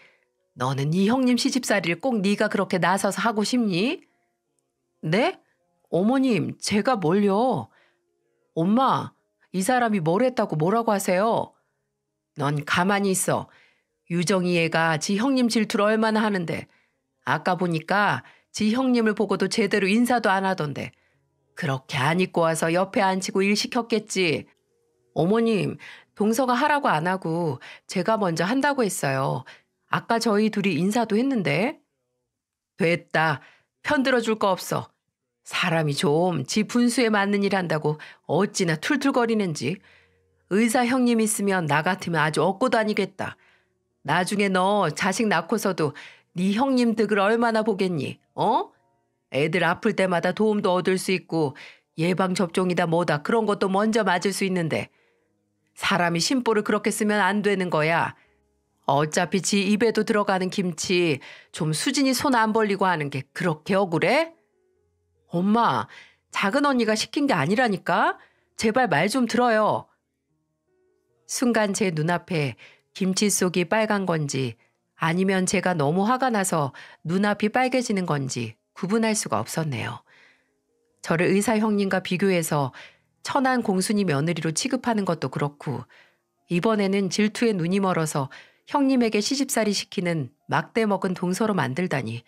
너는 네 형님 시집살이를 꼭 네가 그렇게 나서서 하고 싶니? 네? 어머님, 제가 뭘요? 엄마, 이 사람이 뭘 했다고 뭐라고 하세요? 넌 가만히 있어. 유정이 얘가 지 형님 질투를 얼마나 하는데 아까 보니까 지 형님을 보고도 제대로 인사도 안 하던데 그렇게 안 입고 와서 옆에 앉히고 일 시켰겠지. 어머님, 동서가 하라고 안 하고 제가 먼저 한다고 했어요. 아까 저희 둘이 인사도 했는데. 됐다. 편들어줄 거 없어. 사람이 좀 지 분수에 맞는 일 한다고 어찌나 툴툴거리는지. 의사 형님 있으면 나 같으면 아주 얻고 다니겠다. 나중에 너 자식 낳고서도 네 형님 득을 얼마나 보겠니? 어? 애들 아플 때마다 도움도 얻을 수 있고 예방접종이다 뭐다 그런 것도 먼저 맞을 수 있는데 사람이 심보를 그렇게 쓰면 안 되는 거야. 어차피 지 입에도 들어가는 김치 좀 수진이 손 안 벌리고 하는 게 그렇게 억울해? 엄마, 작은 언니가 시킨 게 아니라니까? 제발 말 좀 들어요. 순간 제 눈앞에 김치 속이 빨간 건지 아니면 제가 너무 화가 나서 눈앞이 빨개지는 건지 구분할 수가 없었네요. 저를 의사 형님과 비교해서 천한 공순이 며느리로 취급하는 것도 그렇고 이번에는 질투에 눈이 멀어서 형님에게 시집살이 시키는 막대 먹은 동서로 만들다니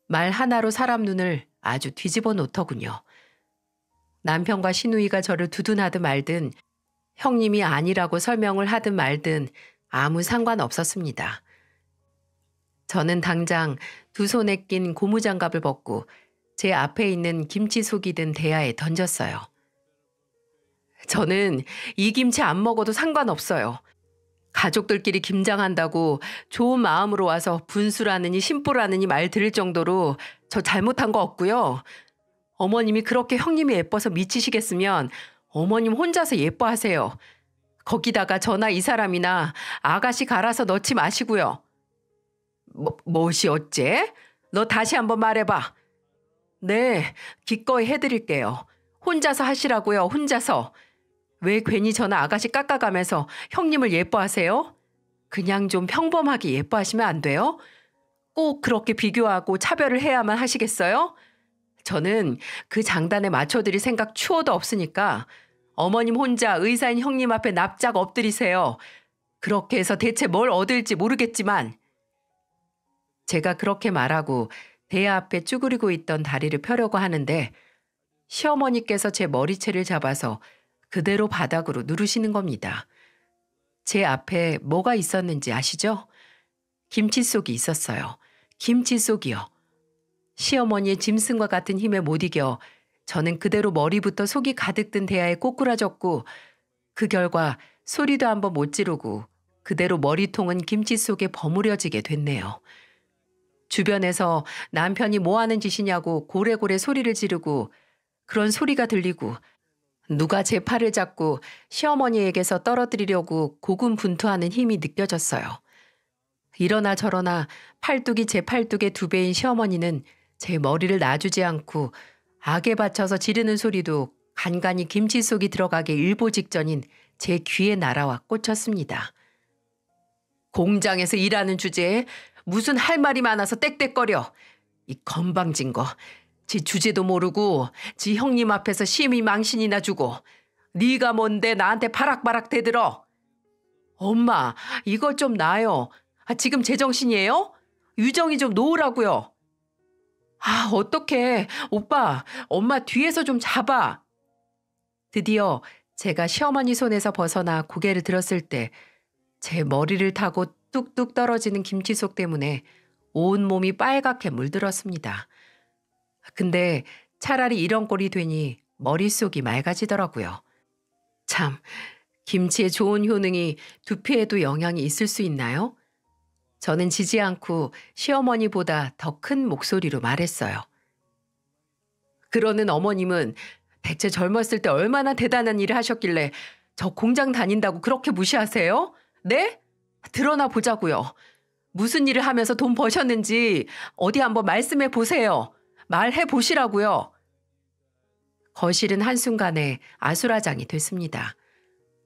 말 하나로 사람 눈을 아주 뒤집어 놓더군요. 남편과 시누이가 저를 두둔하든 말든 형님이 아니라고 설명을 하든 말든 아무 상관없었습니다. 저는 당장 두 손에 낀 고무장갑을 벗고 제 앞에 있는 김치속이 든 대야에 던졌어요. 저는 이 김치 안 먹어도 상관없어요. 가족들끼리 김장한다고 좋은 마음으로 와서 분수라느니 심보라느니 말 들을 정도로 저 잘못한 거 없고요. 어머님이 그렇게 형님이 예뻐서 미치시겠으면 어머님 혼자서 예뻐하세요. 거기다가 저나 이 사람이나 아가씨 갈아서 넣지 마시고요. 뭐시 어째? 너 다시 한번 말해봐. 네, 기꺼이 해드릴게요. 혼자서 하시라고요, 혼자서. 왜 괜히 저나 아가씨 깎아가면서 형님을 예뻐하세요? 그냥 좀 평범하게 예뻐하시면 안 돼요? 꼭 그렇게 비교하고 차별을 해야만 하시겠어요? 저는 그 장단에 맞춰드릴 생각 추호도 없으니까 어머님 혼자 의사인 형님 앞에 납작 엎드리세요. 그렇게 해서 대체 뭘 얻을지 모르겠지만. 제가 그렇게 말하고 대야 앞에 쭈그리고 있던 다리를 펴려고 하는데 시어머니께서 제 머리채를 잡아서 그대로 바닥으로 누르시는 겁니다. 제 앞에 뭐가 있었는지 아시죠? 김치 속이 있었어요. 김치 속이요. 시어머니의 짐승과 같은 힘에 못 이겨 저는 그대로 머리부터 속이 가득 든 대야에 꼬꾸라졌고 그 결과 소리도 한번 못 지르고 그대로 머리통은 김치 속에 버무려지게 됐네요. 주변에서 남편이 뭐 하는 짓이냐고 고래고래 소리를 지르고 그런 소리가 들리고 누가 제 팔을 잡고 시어머니에게서 떨어뜨리려고 고군분투하는 힘이 느껴졌어요. 이러나 저러나 팔뚝이 제 팔뚝의 2배인 시어머니는 제 머리를 놔주지 않고 악에 받쳐서 지르는 소리도 간간히 김치 속이 들어가기 일보 직전인 제 귀에 날아와 꽂혔습니다. 공장에서 일하는 주제에 무슨 할 말이 많아서 떽떽거려. 이 건방진 거. 지 주제도 모르고 지 형님 앞에서 심히 망신이나 주고 네가 뭔데 나한테 바락바락 대들어. 엄마 이거 좀 놔요. 지금 제정신이에요? 유정이 좀 놓으라고요. 어떡해. 오빠 엄마 뒤에서 좀 잡아. 드디어 제가 시어머니 손에서 벗어나 고개를 들었을 때 제 머리를 타고 뚝뚝 떨어지는 김치 속 때문에 온몸이 빨갛게 물들었습니다. 근데 차라리 이런 꼴이 되니 머릿속이 맑아지더라고요. 참, 김치의 좋은 효능이 두피에도 영향이 있을 수 있나요? 저는 지지 않고 시어머니보다 더 큰 목소리로 말했어요. 그러는 어머님은 대체 젊었을 때 얼마나 대단한 일을 하셨길래 저 공장 다닌다고 그렇게 무시하세요? 네? 드러나 보자고요. 무슨 일을 하면서 돈 버셨는지 어디 한번 말씀해 보세요. 말해 보시라고요. 거실은 한순간에 아수라장이 됐습니다.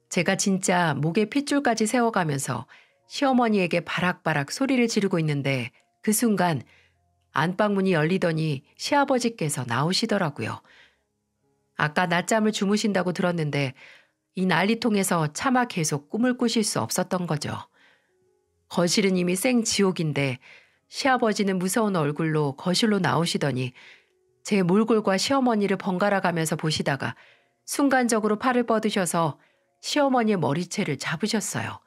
제가 진짜 목에 핏줄까지 세워가면서 시어머니에게 바락바락 소리를 지르고 있는데 그 순간 안방문이 열리더니 시아버지께서 나오시더라고요. 아까 낮잠을 주무신다고 들었는데 이 난리통에서 차마 계속 꿈을 꾸실 수 없었던 거죠. 거실은 이미 생지옥인데 시아버지는 무서운 얼굴로 거실로 나오시더니 제 몰골과 시어머니를 번갈아 가면서 보시다가 순간적으로 팔을 뻗으셔서 시어머니의 머리채를 잡으셨어요.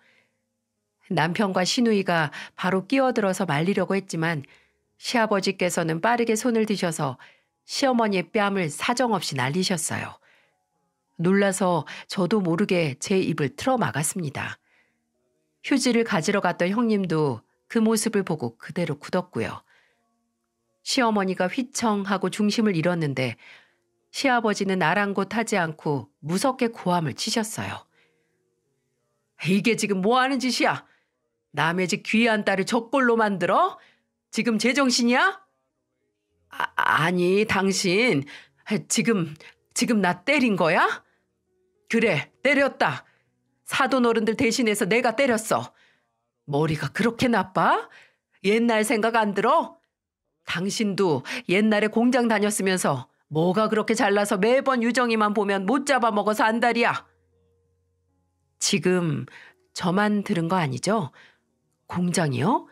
남편과 시누이가 바로 끼어들어서 말리려고 했지만 시아버지께서는 빠르게 손을 드셔서 시어머니의 뺨을 사정없이 날리셨어요. 놀라서 저도 모르게 제 입을 틀어 막았습니다. 휴지를 가지러 갔던 형님도 그 모습을 보고 그대로 굳었고요. 시어머니가 휘청하고 중심을 잃었는데 시아버지는 아랑곳하지 않고 무섭게 고함을 치셨어요. 이게 지금 뭐 하는 짓이야? 남의 집 귀한 딸을 적골로 만들어? 지금 제정신이야? 아니 당신 지금 나 때린 거야? 그래 때렸다. 사돈 어른들 대신해서 내가 때렸어. 머리가 그렇게 나빠? 옛날 생각 안 들어? 당신도 옛날에 공장 다녔으면서 뭐가 그렇게 잘나서 매번 유정이만 보면 못 잡아먹어서 안달이야. 지금 저만 들은 거 아니죠? 공장이요?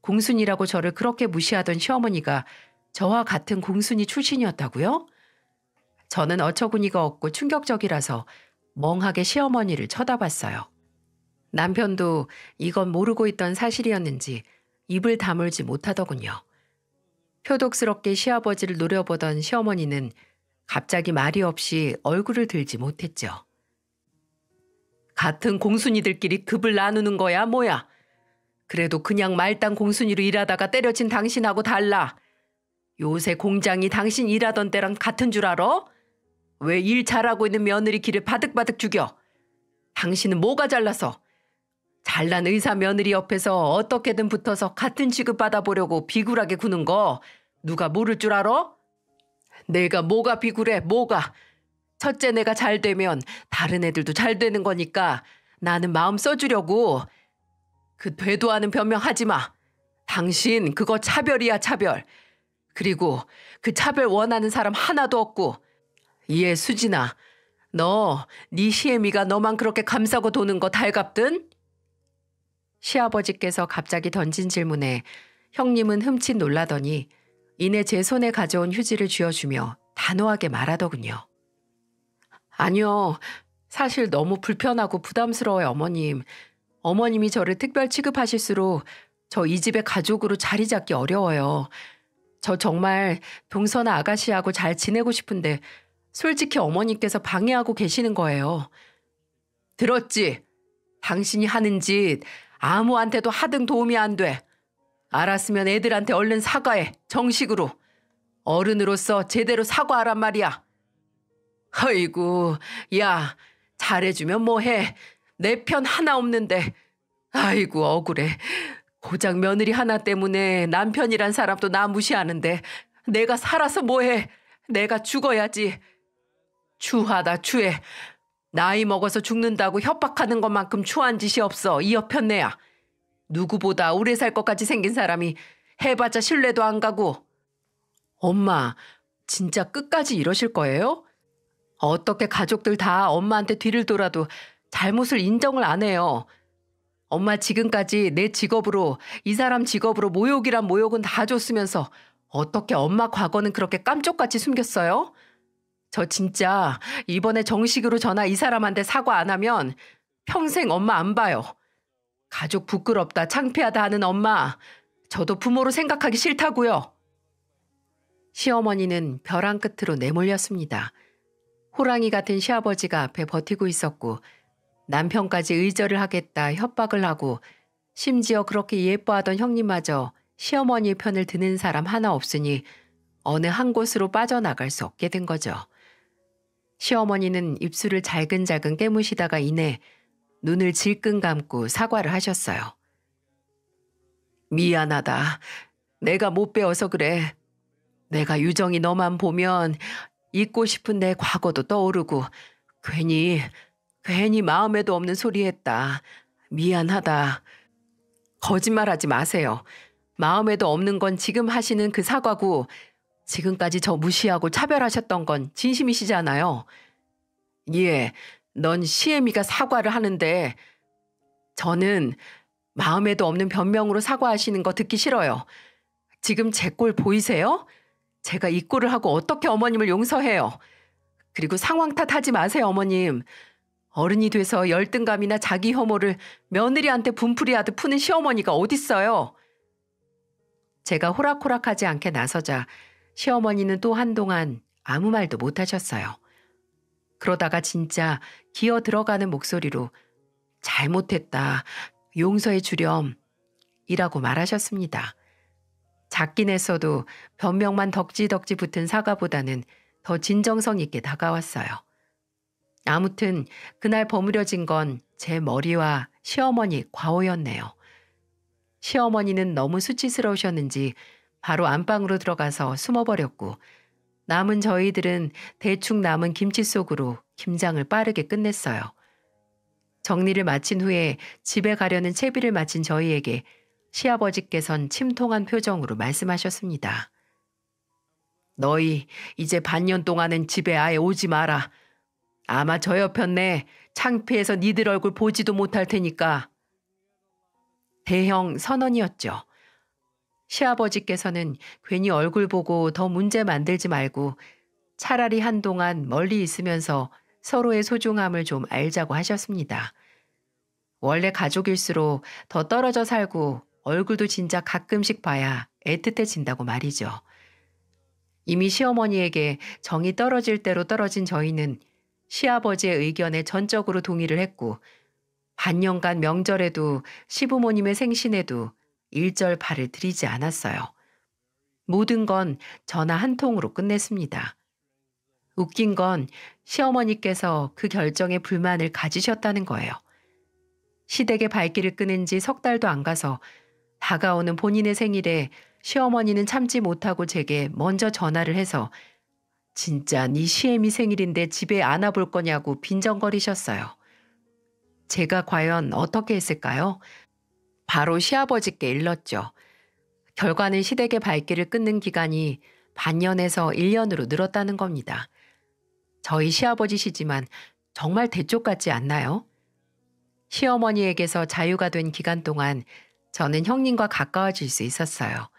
공순이라고 저를 그렇게 무시하던 시어머니가 저와 같은 공순이 출신이었다고요? 저는 어처구니가 없고 충격적이라서 멍하게 시어머니를 쳐다봤어요. 남편도 이건 모르고 있던 사실이었는지 입을 다물지 못하더군요. 표독스럽게 시아버지를 노려보던 시어머니는 갑자기 말이 없이 얼굴을 들지 못했죠. 같은 공순이들끼리 급을 나누는 거야 뭐야? 그래도 그냥 말단 공순이로 일하다가 때려친 당신하고 달라. 요새 공장이 당신 일하던 때랑 같은 줄 알아? 왜 일 잘하고 있는 며느리 길을 바득바득 죽여? 당신은 뭐가 잘나서? 잘난 의사 며느리 옆에서 어떻게든 붙어서 같은 취급 받아보려고 비굴하게 구는 거 누가 모를 줄 알아? 내가 뭐가 비굴해 뭐가. 첫째 내가 잘 되면 다른 애들도 잘 되는 거니까 나는 마음 써주려고. 그 되도 않은 변명하지 마. 당신 그거 차별이야, 차별. 그리고 그 차별 원하는 사람 하나도 없고. 예, 수진아. 네 시애미가 너만 그렇게 감싸고 도는 거 달갑든? 시아버지께서 갑자기 던진 질문에 형님은 흠칫 놀라더니 이내 제 손에 가져온 휴지를 쥐어주며 단호하게 말하더군요. 아니요. 사실 너무 불편하고 부담스러워요, 어머님. 어머님이 저를 특별 취급하실수록 저 이 집의 가족으로 자리 잡기 어려워요. 저 정말 동서나 아가씨하고 잘 지내고 싶은데 솔직히 어머님께서 방해하고 계시는 거예요. 들었지? 당신이 하는 짓 아무한테도 하등 도움이 안 돼. 알았으면 애들한테 얼른 사과해. 정식으로. 어른으로서 제대로 사과하란 말이야. 아이고, 야, 잘해주면 뭐해. 내 편 하나 없는데. 아이고, 억울해. 고작 며느리 하나 때문에 남편이란 사람도 나 무시하는데 내가 살아서 뭐해. 내가 죽어야지. 추하다, 추해. 나이 먹어서 죽는다고 협박하는 것만큼 추한 짓이 없어. 이 여편네야. 누구보다 오래 살 것까지 생긴 사람이 해봤자 신뢰도 안 가고. 엄마, 진짜 끝까지 이러실 거예요? 어떻게 가족들 다 엄마한테 뒤를 돌아도 잘못을 인정을 안 해요. 엄마 지금까지 내 직업으로, 이 사람 직업으로 모욕이란 모욕은 다 줬으면서 어떻게 엄마 과거는 그렇게 깜쪽같이 숨겼어요? 저 진짜 이번에 정식으로 전화 이 사람한테 사과 안 하면 평생 엄마 안 봐요. 가족 부끄럽다, 창피하다 하는 엄마, 저도 부모로 생각하기 싫다고요. 시어머니는 벼랑 끝으로 내몰렸습니다. 호랑이 같은 시아버지가 앞에 버티고 있었고 남편까지 의절을 하겠다 협박을 하고 심지어 그렇게 예뻐하던 형님마저 시어머니의 편을 드는 사람 하나 없으니 어느 한 곳으로 빠져나갈 수 없게 된 거죠. 시어머니는 입술을 잘근잘근 깨무시다가 이내 눈을 질끈 감고 사과를 하셨어요. 미안하다. 내가 못 배워서 그래. 내가 유정이 너만 보면 잊고 싶은 내 과거도 떠오르고 괜히 마음에도 없는 소리 했다. 미안하다. 거짓말하지 마세요. 마음에도 없는 건 지금 하시는 그 사과고 지금까지 저 무시하고 차별하셨던 건 진심이시잖아요. 예, 넌 시애미가 사과를 하는데 저는 마음에도 없는 변명으로 사과하시는 거 듣기 싫어요. 지금 제 꼴 보이세요? 제가 이 꼴을 하고 어떻게 어머님을 용서해요. 그리고 상황 탓하지 마세요, 어머님. 어른이 돼서 열등감이나 자기 혐오를 며느리한테 분풀이하듯 푸는 시어머니가 어딨어요. 제가 호락호락하지 않게 나서자 시어머니는 또 한동안 아무 말도 못하셨어요. 그러다가 진짜 기어 들어가는 목소리로 잘못했다, 용서해 주렴 이라고 말하셨습니다. 작긴 했어도 변명만 덕지덕지 붙은 사과보다는 더 진정성 있게 다가왔어요. 아무튼 그날 버무려진 건 제 머리와 시어머니 과오였네요. 시어머니는 너무 수치스러우셨는지 바로 안방으로 들어가서 숨어버렸고 남은 저희들은 대충 남은 김치 속으로 김장을 빠르게 끝냈어요. 정리를 마친 후에 집에 가려는 채비를 마친 저희에게 시아버지께선 침통한 표정으로 말씀하셨습니다. 너희 이제 반년 동안은 집에 아예 오지 마라. 아마 저 여편네 창피해서 니들 얼굴 보지도 못할 테니까. 대형 선언이었죠. 시아버지께서는 괜히 얼굴 보고 더 문제 만들지 말고 차라리 한동안 멀리 있으면서 서로의 소중함을 좀 알자고 하셨습니다. 원래 가족일수록 더 떨어져 살고 얼굴도 진짜 가끔씩 봐야 애틋해진다고 말이죠. 이미 시어머니에게 정이 떨어질 대로 떨어진 저희는 시아버지의 의견에 전적으로 동의를 했고 반년간 명절에도 시부모님의 생신에도 일절 발을 들이지 않았어요. 모든 건 전화 한 통으로 끝냈습니다. 웃긴 건 시어머니께서 그 결정에 불만을 가지셨다는 거예요. 시댁의 발길을 끄는 지 석 달도 안 가서 다가오는 본인의 생일에 시어머니는 참지 못하고 제게 먼저 전화를 해서 진짜 네 시애미 생일인데 집에 안 와볼 거냐고 빈정거리셨어요. 제가 과연 어떻게 했을까요? 바로 시아버지께 일렀죠. 결과는 시댁의 발길을 끊는 기간이 반년에서 1년으로 늘었다는 겁니다. 저희 시아버지시지만 정말 대쪽 같지 않나요? 시어머니에게서 자유가 된 기간 동안 저는 형님과 가까워질 수 있었어요.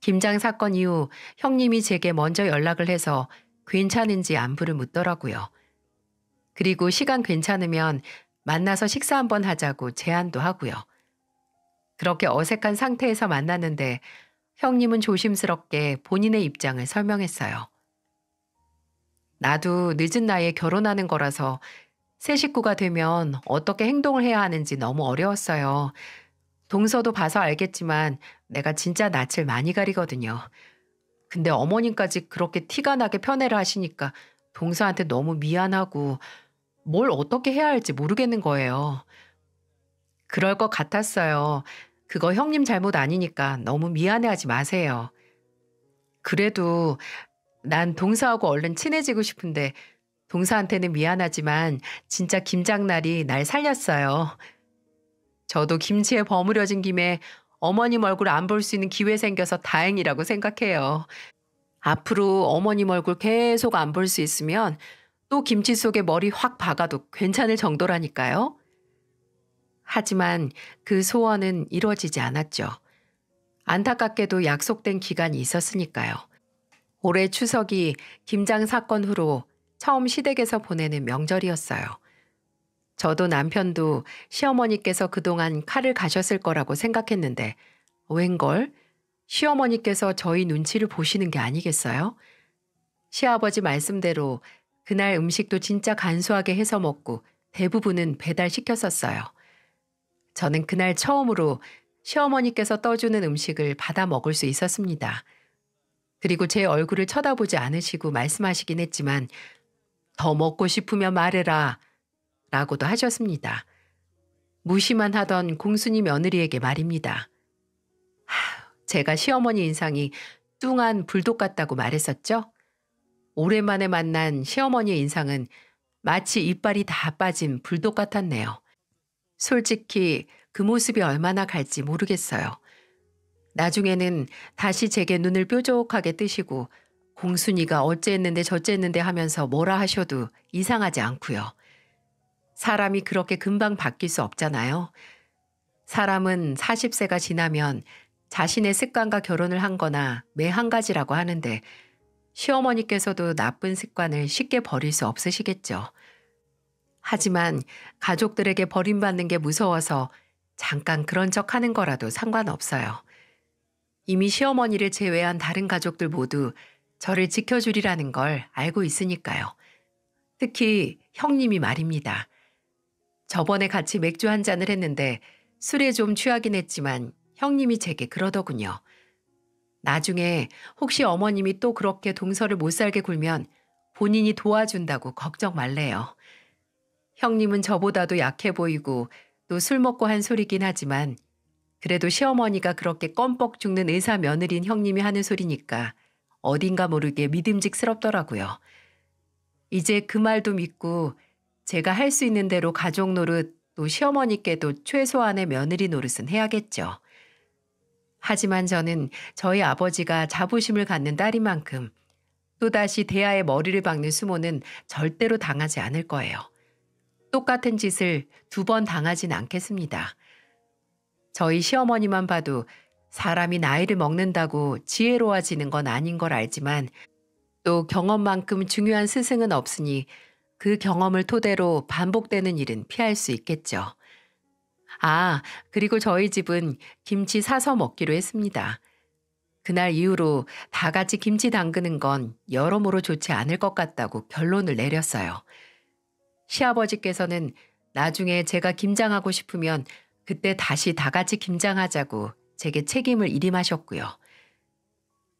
김장 사건 이후 형님이 제게 먼저 연락을 해서 괜찮은지 안부를 묻더라고요. 그리고 시간 괜찮으면 만나서 식사 한번 하자고 제안도 하고요. 그렇게 어색한 상태에서 만났는데 형님은 조심스럽게 본인의 입장을 설명했어요. 나도 늦은 나이에 결혼하는 거라서 새 식구가 되면 어떻게 행동을 해야 하는지 너무 어려웠어요. 동서도 봐서 알겠지만 내가 진짜 낯을 많이 가리거든요. 근데 어머님까지 그렇게 티가 나게 편애를 하시니까 동서한테 너무 미안하고 뭘 어떻게 해야 할지 모르겠는 거예요. 그럴 것 같았어요. 그거 형님 잘못 아니니까 너무 미안해하지 마세요. 그래도 난 동서하고 얼른 친해지고 싶은데 동서한테는 미안하지만 진짜 김장날이 날 살렸어요. 저도 김치에 버무려진 김에 어머님 얼굴 안 볼 수 있는 기회 생겨서 다행이라고 생각해요. 앞으로 어머님 얼굴 계속 안 볼 수 있으면 또 김치 속에 머리 확 박아도 괜찮을 정도라니까요. 하지만 그 소원은 이루어지지 않았죠. 안타깝게도 약속된 기간이 있었으니까요. 올해 추석이 김장 사건 후로 처음 시댁에서 보내는 명절이었어요. 저도 남편도 시어머니께서 그동안 칼을 가셨을 거라고 생각했는데 웬걸? 시어머니께서 저희 눈치를 보시는 게 아니겠어요? 시아버지 말씀대로 그날 음식도 진짜 간소하게 해서 먹고 대부분은 배달시켰었어요. 저는 그날 처음으로 시어머니께서 떠주는 음식을 받아 먹을 수 있었습니다. 그리고 제 얼굴을 쳐다보지 않으시고 말씀하시긴 했지만 더 먹고 싶으면 말해라 라고도 하셨습니다. 무시만 하던 공순이 며느리에게 말입니다. 제가 시어머니 인상이 뚱한 불독 같다고 말했었죠? 오랜만에 만난 시어머니의 인상은 마치 이빨이 다 빠진 불독 같았네요. 솔직히 그 모습이 얼마나 갈지 모르겠어요. 나중에는 다시 제게 눈을 뾰족하게 뜨시고 공순이가 어째했는데 저째했는데 하면서 뭐라 하셔도 이상하지 않고요. 사람이 그렇게 금방 바뀔 수 없잖아요. 사람은 40세가 지나면 자신의 습관과 결혼을 한 거나 매 한 가지라고 하는데 시어머니께서도 나쁜 습관을 쉽게 버릴 수 없으시겠죠. 하지만 가족들에게 버림받는 게 무서워서 잠깐 그런 척 하는 거라도 상관없어요. 이미 시어머니를 제외한 다른 가족들 모두 저를 지켜주리라는 걸 알고 있으니까요. 특히 형님이 말입니다. 저번에 같이 맥주 한 잔을 했는데 술에 좀 취하긴 했지만 형님이 제게 그러더군요. 나중에 혹시 어머님이 또 그렇게 동서를 못 살게 굴면 본인이 도와준다고 걱정 말래요. 형님은 저보다도 약해 보이고 또 술 먹고 한 소리긴 하지만 그래도 시어머니가 그렇게 껌뻑 죽는 의사 며느리인 형님이 하는 소리니까 어딘가 모르게 믿음직스럽더라고요. 이제 그 말도 믿고 제가 할 수 있는 대로 가족 노릇 또 시어머니께도 최소한의 며느리 노릇은 해야겠죠. 하지만 저는 저희 아버지가 자부심을 갖는 딸인 만큼 또다시 대야에 머리를 박는 수모는 절대로 당하지 않을 거예요. 똑같은 짓을 2번 당하진 않겠습니다. 저희 시어머니만 봐도 사람이 나이를 먹는다고 지혜로워지는 건 아닌 걸 알지만 또 경험만큼 중요한 스승은 없으니 그 경험을 토대로 반복되는 일은 피할 수 있겠죠. 아, 그리고 저희 집은 김치 사서 먹기로 했습니다. 그날 이후로 다 같이 김치 담그는 건 여러모로 좋지 않을 것 같다고 결론을 내렸어요. 시아버지께서는 나중에 제가 김장하고 싶으면 그때 다시 다 같이 김장하자고 제게 책임을 일임하셨고요.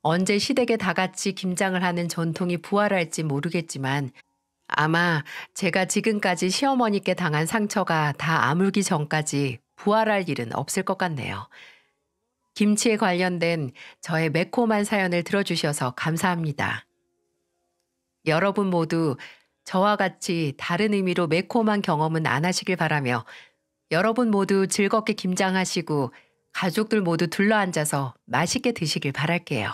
언제 시댁에 다 같이 김장을 하는 전통이 부활할지 모르겠지만 아마 제가 지금까지 시어머니께 당한 상처가 다 아물기 전까지 부활할 일은 없을 것 같네요. 김치에 관련된 저의 매콤한 사연을 들어주셔서 감사합니다. 여러분 모두 저와 같이 다른 의미로 매콤한 경험은 안 하시길 바라며 여러분 모두 즐겁게 김장하시고 가족들 모두 둘러앉아서 맛있게 드시길 바랄게요.